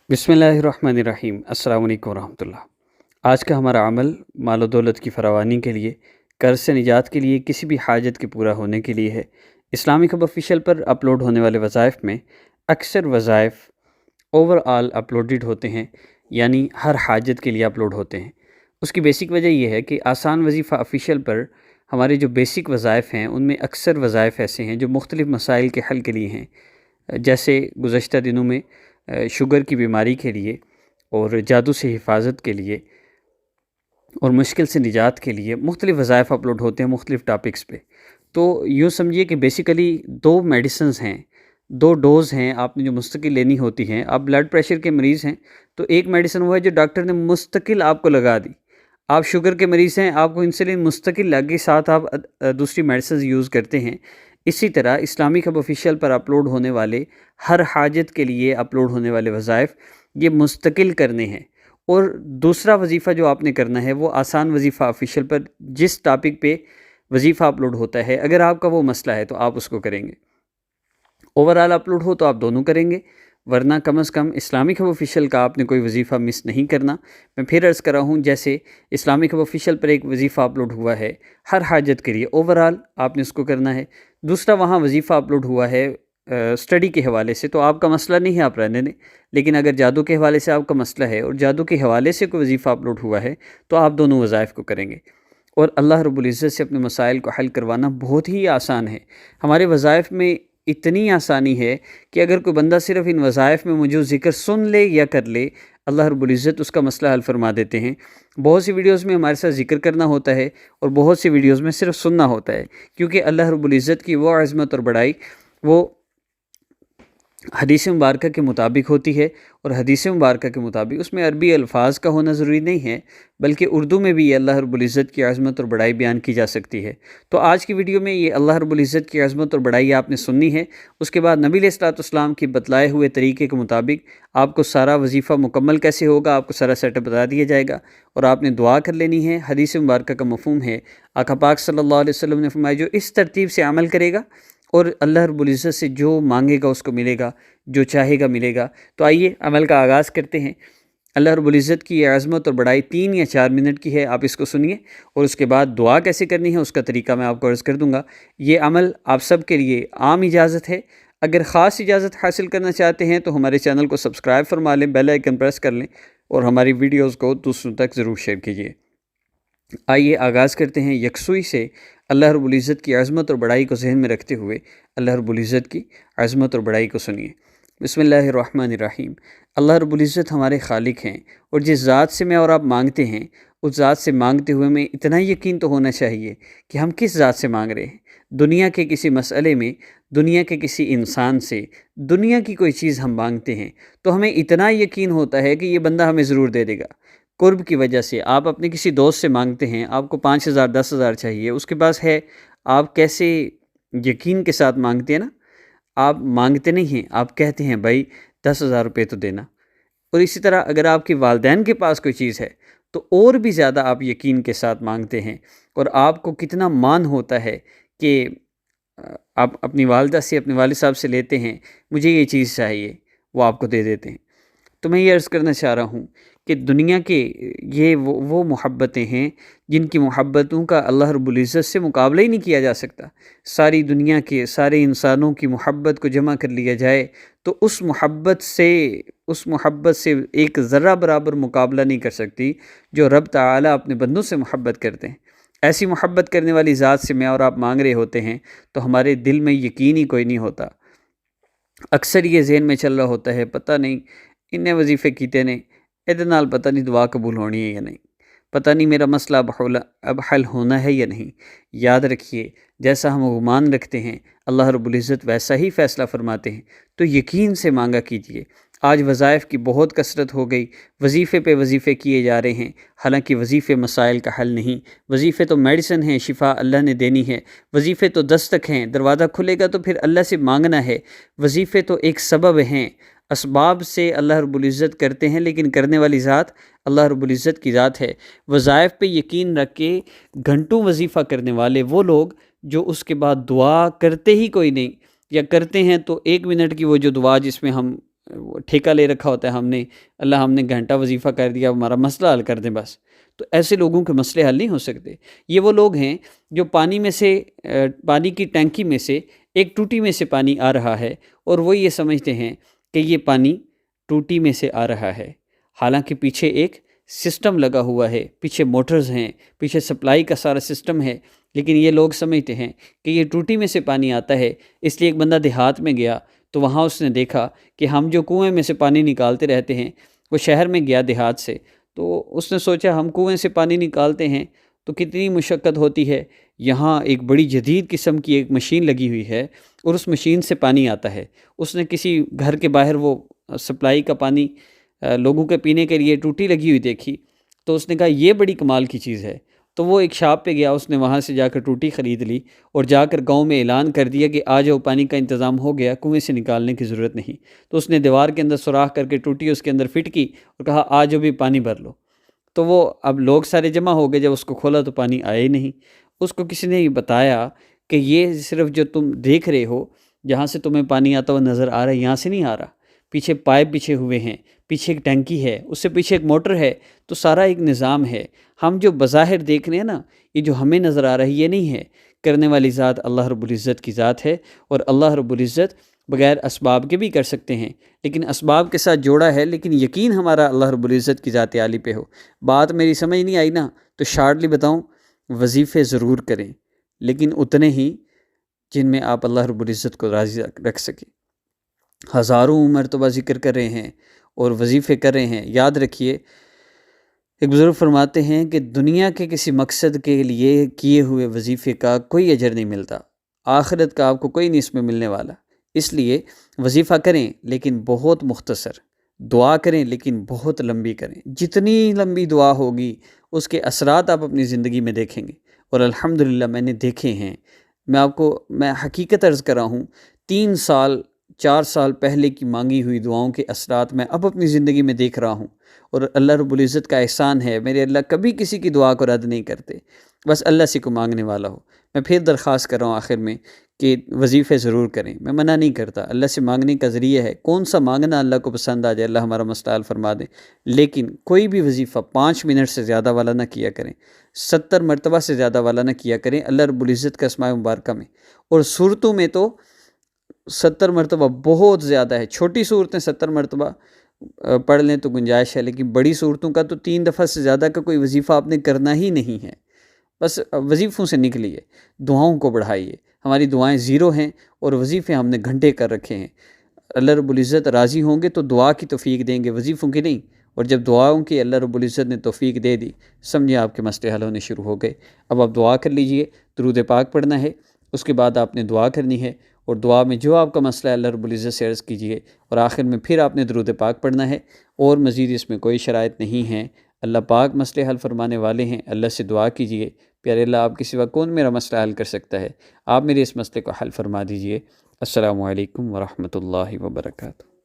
बिस्मिल्लाहिर्रहमानिर्रहीम। अस्सलाम वालेकुम रहमतुल्लाह। आज का हमारा अमल माल व दौलत की फरावानी के लिए, कर्ज से निजात के लिए, किसी भी हाजत के पूरा होने के लिए है। इस्लामिक हब ऑफिशियल पर अपलोड होने वाले वज़ाइफ में अक्सर वज़ाइफ ओवरऑल अपलोडेड होते हैं, यानी हर हाजत के लिए अपलोड होते हैं। उसकी बेसिक वजह यह है कि आसान वजीफ़ा ऑफिशियल पर हमारे जो बेसिक वज़ाइफ हैं उनमें अक्सर वज़ाइफ ऐसे हैं जो मुख्तलिफ़ मसाइल के हल के लिए हैं। जैसे गुज़श्ता दिनों में शुगर की बीमारी के लिए और जादू से हिफाजत के लिए और मुश्किल से निजात के लिए मुख्तलिफ़ वज़ाइफ अपलोड होते हैं मुख्तलिफ़ टॉपिक्स पे। तो यूँ समझिए कि बेसिकली 2 मेडिसिन्स हैं, 2 डोज़ हैं आपने जो मुस्तकिल लेनी होती हैं। आप ब्लड प्रेशर के मरीज़ हैं तो एक मेडिसिन वो है जो डॉक्टर ने मुस्तकिल आपको लगा दी। आप शुगर के मरीज़ हैं, आपको इंसुलिन मुस्तकिल लगी, साथ आप दूसरी मेडिसिन यूज़ करते हैं। इसी तरह इस्लामिक हब ऑफिशियल पर अपलोड होने वाले हर हाजत के लिए अपलोड होने वाले वज़ाइफ ये मुस्तकिल करने हैं। और दूसरा वजीफ़ा जो आपने करना है वो आसान वजीफ़ा ऑफिशियल पर जिस टॉपिक पे वजीफ़ा अपलोड होता है, अगर आपका वो मसला है तो आप उसको करेंगे। ओवरऑल अपलोड हो तो आप दोनों करेंगे, वरना कम से कम इस्लामिक हब ऑफिशियल का आपने कोई वजीफ़ा मिस नहीं करना। मैं फिर अर्ज़ कर रहा हूँ, जैसे इस्लामिक हब ऑफिशियल पर एक वजीफ़ा अपलोड हुआ है हर हाजत के लिए, ओवरऑल आपने उसको करना है। दूसरा वहाँ वजीफ़ा अपलोड हुआ है स्टडी के हवाले से, तो आपका मसला नहीं है, आप रहने दें। लेकिन अगर जादू के हवाले से आपका मसला है और जादू के हवाले से कोई वजीफ़ा अपलोड हुआ है तो आप दोनों वज़ाइफ को करेंगे। और अल्लाह रब्बुल इज़्ज़त से अपने मसाइल को हल करवाना बहुत ही आसान है। हमारे वज़ाइफ में इतनी आसानी है कि अगर कोई बंदा सिर्फ़ इन वज़ाइफ में मौजूद ज़िक्र सुन ले या कर ले, अल्लाह रब्बुल इज़्ज़त उसका मसला हल फरमा देते हैं। बहुत सी वीडियोज़ में हमारे साथ ज़िक्र करना होता है और बहुत सी वीडियोज़ में सिर्फ़ सुनना होता है, क्योंकि अल्लाह रब्बुल इज़्ज़त की वो अज़मत और बड़ाई वो हदीस मुबारक के मुताबिक होती है। और हदीस मुबारक के मुताबिक उसमें अरबी अल्फाज का होना ज़रूरी नहीं है, बल्कि उर्दू में भी अल्लाह रब्बुल इज़्ज़त की अज़मत और बड़ाई बयान की जा सकती है। तो आज की वीडियो में ये अल्लाह रब्बुल इज़्ज़त की अज़मत और बड़ाई आपने सुननी है। उसके बाद नबी अलैहिस्सलाम की बतलाए हुए तरीके के मुताबिक आपको सारा वजीफ़ा मुकम्मल कैसे होगा, आपको सारा सेटअप बता दिया जाएगा और आपने दुआ कर लेनी है। हदीस मुबारक का मफ़हूम है, आका पाक सल्लल्लाहु अलैहि वसल्लम ने फरमाया, जो इस तरतीब से अमल करेगा और अल्लाह रब्बुल इज़्ज़त से जो मांगेगा उसको मिलेगा, जो चाहेगा मिलेगा। तो आइए अमल का आगाज़ करते हैं। अल्लाह रब्बुल इज़्ज़त की ये अज़मत और बड़ाई 3 या 4 मिनट की है, आप इसको सुनिए और उसके बाद दुआ कैसे करनी है उसका तरीका मैं आपको अर्ज़ कर दूँगा। ये अमल आप सब के लिए आम इजाज़त है। अगर ख़ास इजाज़त हासिल करना चाहते हैं तो हमारे चैनल को सब्सक्राइब फरमा लें, बेल आइकन प्रेस कर लें और हमारी वीडियोज़ को दूसरों तक ज़रूर शेयर कीजिए। आइए आगाज़ करते हैं यकसुई से। अल्लाह रब्बुल इज़्ज़त की अज़मत और बड़ाई को ज़हन में रखते हुए अल्लाह रब्बुल इज़्ज़त की अज़मत और बड़ाई को सुनिए। बिस्मिल्लाहिर्रहमानिर्रहीम। अल्लाह रब्बुल इज़्ज़त हमारे खालिक हैं और जिस ज़ात से मैं और आप मांगते हैं उस ज़ात से मांगते हुए हमें इतना यकीन तो होना चाहिए कि हम किस ज़ात से मांग रहे हैं। दुनिया के किसी मसले में, दुनिया के किसी इंसान से, दुनिया की कोई चीज़ हम मांगते हैं तो हमें इतना यकीन होता है कि ये बंदा हमें ज़रूर दे देगा। कुर्ब की वजह से आप अपने किसी दोस्त से मांगते हैं, आपको 5,000 10,000 चाहिए, उसके पास है, आप कैसे यकीन के साथ मांगते हैं ना, आप मांगते नहीं हैं, आप कहते हैं भाई 10,000 रुपये तो देना। और इसी तरह अगर आपके वालिदैन के पास कोई चीज़ है तो और भी ज़्यादा आप यकीन के साथ मांगते हैं और आपको कितना मान होता है कि आप अपनी वालदा से, अपने वालिद साहब से लेते हैं, मुझे ये चीज़ चाहिए, वो आपको दे देते हैं। तो मैं ये अर्ज़ करना चाह रहा हूँ कि दुनिया के ये वो मोहब्बतें हैं जिनकी मोहब्बतों का अल्लाह रब्बुल इज़्ज़त से मुकाबला ही नहीं किया जा सकता। सारी दुनिया के सारे इंसानों की मोहब्बत को जमा कर लिया जाए तो उस मोहब्बत से एक ज़र्रा बराबर मुकाबला नहीं कर सकती जो रब ताला अपने बंदों से मोहब्बत करते हैं। ऐसी मोहब्बत करने वाली ज़ात से मैं और आप मांग रहे होते हैं तो हमारे दिल में यकीन ही कोई नहीं होता। अक्सर ये ज़हन में चल रहा होता है, पता नहीं इन्ने वजीफ़े कीते ने, इहदे नाल पता नहीं दुआ कबूल होनी है या नहीं, पता नहीं मेरा मसला अब हल होना है या नहीं। याद रखिए, जैसा हम गुमान रखते हैं अल्लाह रब्बुल इज़्ज़त वैसा ही फ़ैसला फरमाते हैं। तो यकीन से मांगा कीजिए। आज वज़ाइफ की बहुत कसरत हो गई, वजीफ़े पे वजीफ़े किए जा रहे हैं, हालांकि वजीफ़े मसाइल का हल नहीं। वजीफ़े तो मेडिसिन हैं, शिफा अल्लाह ने देनी है। वजीफ़े तो दस्तक हैं, दरवाज़ा खुलेगा तो फिर अल्लाह से मांगना है। वजीफ़े तो एक सबब हैं, असबाब से अल्लाह रब्बुल इज़्ज़त करते हैं, लेकिन करने वाली ज़ात अल्लाह रब्बुल इज़्ज़त की ज़ात है। वज़ाइफ पे यकीन रख के घंटों वजीफ़ा करने वाले वो लोग जो उसके बाद दुआ करते ही कोई नहीं, या करते हैं तो 1 मिनट की वो जो दुआ जिसमें हम ٹھیکہ لے رکھا ہوتا ہے ہم نے، اللہ ہم نے گھنٹہ وظیفہ کر دیا، ہمارا مسئلہ حل کر دیں بس. تو ایسے لوگوں کے مسئلے حل نہیں ہو سکتے. یہ وہ لوگ ہیں جو پانی کی ٹینکی میں سے ایک ٹوٹی میں سے پانی آ رہا ہے اور وہ یہ سمجھتے ہیں کہ یہ پانی ٹوٹی میں سے آ رہا ہے، حالانکہ پیچھے ایک سسٹم لگا ہوا ہے، پیچھے موٹرز ہیں، پیچھے سپلائی کا سارا سسٹم ہے. لیکن یہ لوگ سمجھتے ہیں کہ یہ ٹوٹی میں سے پانی آتا ہے. اس لیے ایک بندہ دیہات میں گیا تو وہاں اس نے دیکھا کہ ہم جو کنویں میں سے پانی نکالتے رہتے ہیں، وہ شہر میں گیا دیہات سے، تو اس نے سوچا ہم کنویں سے پانی نکالتے ہیں تو کتنی مشقت ہوتی ہے، یہاں ایک بڑی جدید قسم کی ایک مشین لگی ہوئی ہے اور اس مشین سے پانی آتا ہے. اس نے کسی گھر کے باہر وہ سپلائی کا پانی لوگوں کے پینے کے لیے ٹوٹی لگی ہوئی دیکھی، تو اس نے کہا یہ بڑی کمال کی چیز ہے. تو وہ ایک شاپ پہ گیا، اس نے وہاں سے جا کر ٹوٹی خرید لی اور جا کر گاؤں میں اعلان کر دیا کہ آ جاؤ، پانی کا انتظام ہو گیا، کنویں سے نکالنے کی ضرورت نہیں. تو اس نے دیوار کے اندر سوراخ کر کے ٹوٹی اس کے اندر فٹ کی اور کہا آ جاؤ بھی پانی بھر لو. تو وہ اب لوگ سارے جمع ہو گئے، جب اس کو کھولا تو پانی آیا ہی نہیں. اس کو کسی نے یہ بتایا کہ یہ صرف جو تم دیکھ رہے ہو، جہاں سے تمہیں پانی آتا ہوا نظر آ رہا ہے، یہاں سے نہیں آ رہا، پیچھے پائپ بچھے ہوئے ہیں، پیچھے ایک ٹینکی ہے، اس سے پیچھے ایک موٹر ہے، تو سارا ایک نظام ہے. ہم جو بظاہر دیکھ رہے ہیں نا، یہ جو ہمیں نظر آ رہا ہے یہ نہیں ہے، کرنے والی ذات اللہ رب العزت کی ذات ہے. اور اللہ رب العزت بغیر اسباب کے بھی کر سکتے ہیں، لیکن اسباب کے ساتھ جوڑا ہے، لیکن یقین ہمارا اللہ رب العزت کی ذات عالی پہ ہو. بات میری سمجھ نہیں آئی نا تو شارٹلی بتاؤں، وظیفے ضرور کریں لیکن اتنے ہی جن میں آپ اللہ رب العزت کو راضی رکھ سکیں. ہزاروں مرتبہ ذکر کر رہے ہیں اور وظیفے کر رہے ہیں. یاد رکھیے، ایک بزرگ فرماتے ہیں کہ دنیا کے کسی مقصد کے لیے کیے ہوئے وظیفے کا کوئی اجر نہیں ملتا، آخرت کا آپ کو کوئی نہیں اس میں ملنے والا. اس لیے وظیفہ کریں لیکن بہت مختصر، دعا کریں لیکن بہت لمبی کریں. جتنی لمبی دعا ہوگی اس کے اثرات آپ اپنی زندگی میں دیکھیں گے. اور الحمدللہ میں نے دیکھے ہیں. میں حقیقت عرض کر رہا ہوں، 3 سال 4 سال پہلے کی مانگی ہوئی دعاؤں کے اثرات میں اب اپنی زندگی میں دیکھ رہا ہوں. اور اللہ رب العزت کا احسان ہے، میرے اللہ کبھی کسی کی دعا کو رد نہیں کرتے، بس اللہ سے کو مانگنے والا ہو. میں پھر درخواست کر رہا ہوں آخر میں کہ وظیفے ضرور کریں. میں منع نہیں کرتا، اللہ سے مانگنے کا ذریعہ ہے، کون سا مانگنا اللہ کو پسند آ جائے، اللہ ہمارا مسئلہ حل فرما دے. لیکن کوئی بھی وظیفہ 5 منٹ سے زیادہ والا نہ کیا کریں، 70 مرتبہ سے زیادہ والا نہ کیا کریں. اللہ رب العزت کا اسماء مبارکہ میں اور صورتوں میں تو 70 مرتبہ بہت زیادہ ہے. چھوٹی صورتیں 70 مرتبہ پڑھ لیں تو گنجائش ہے، لیکن بڑی صورتوں کا تو 3 دفعہ سے زیادہ کا کوئی وظیفہ آپ نے کرنا ہی نہیں ہے. بس وظیفوں سے نکلیے، دعاؤں کو بڑھائیے. ہماری دعائیں زیرو ہیں اور وظیفے ہم نے گھنٹے کر رکھے ہیں. اللہ رب العزت راضی ہوں گے تو دعا کی توفیق دیں گے، وظیفوں کی نہیں. اور جب دعاؤں کی اللہ رب العزت نے توفیق دے دی، سمجھے آپ کے مسئلے حل ہونے شروع ہو گئے. اب آپ دعا کر لیجئے، درود پاک پڑھنا ہے، اس کے بعد آپ نے دعا کرنی ہے، اور دعا میں جو آپ کا مسئلہ ہے اللہ رب العزت سے عرض کیجئے، اور آخر میں پھر آپ نے درود پاک پڑھنا ہے. اور مزید اس میں کوئی شرائط نہیں ہیں. اللہ پاک مسئلے حل فرمانے والے ہیں. اللہ سے دعا کیجئے، پیارے اللہ آپ کے سوا کون میرا مسئلہ حل کر سکتا ہے، آپ میرے اس مسئلے کو حل فرما دیجئے. السلام علیکم ورحمۃ اللہ وبرکاتہ.